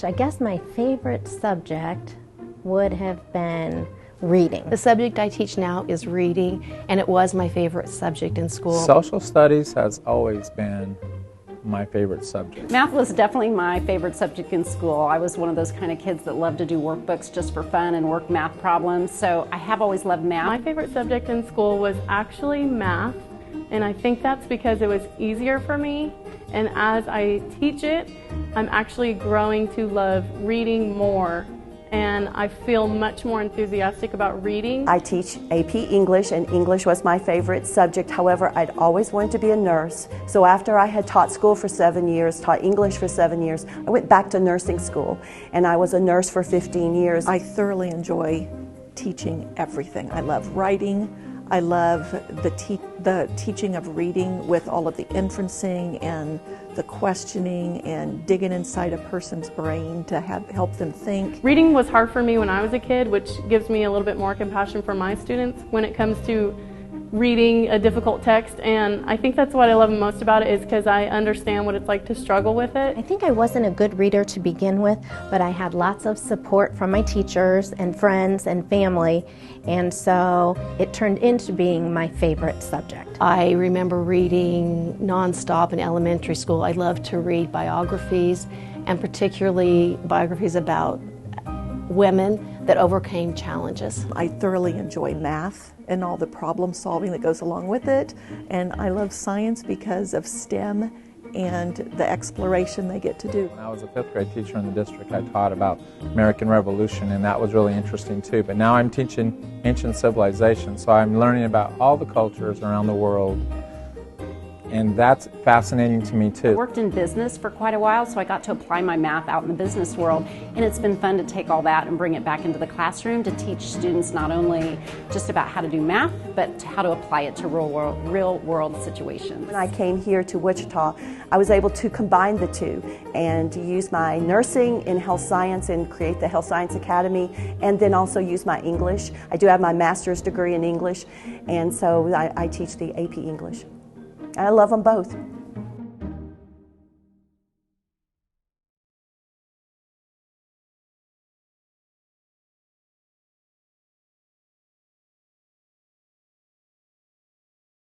I guess my favorite subject would have been reading. The subject I teach now is reading, and it was my favorite subject in school. Social studies has always been my favorite subject. Math was definitely my favorite subject in school. I was one of those kind of kids that loved to do workbooks just for fun and work math problems, so I have always loved math. My favorite subject in school was actually math, and I think that's because it was easier for me, and as I teach it, I'm actually growing to love reading more, and I feel much more enthusiastic about reading. I teach AP English, and English was my favorite subject. However, I'd always wanted to be a nurse. So after I had taught school for 7 years, taught English for 7 years, I went back to nursing school, and I was a nurse for 15 years. I thoroughly enjoy teaching everything. I love writing. I love the teaching of reading with all of the inferencing and the questioning and digging inside a person's brain to help them think. Reading was hard for me when I was a kid, which gives me a little bit more compassion for my students when it comes to reading a difficult text, and I think that's what I love most about it, is because I understand what it's like to struggle with it. I think I wasn't a good reader to begin with, but I had lots of support from my teachers and friends and family, and so it turned into being my favorite subject. I remember reading nonstop in elementary school. I loved to read biographies, and particularly biographies about women that overcame challenges. I thoroughly enjoy math and all the problem solving that goes along with it, and I love science because of STEM and the exploration they get to do. When I was a 5th grade teacher in the district, I taught about American Revolution, and that was really interesting too. But now I'm teaching ancient civilization, so I'm learning about all the cultures around the world, and that's fascinating to me too. I worked in business for quite a while, so I got to apply my math out in the business world, and it's been fun to take all that and bring it back into the classroom to teach students not only just about how to do math, but how to apply it to real world situations. When I came here to Wichita, I was able to combine the two and use my nursing in health science and create the Health Science Academy, and then also use my English. I do have my master's degree in English, and so I teach the AP English. I love them both.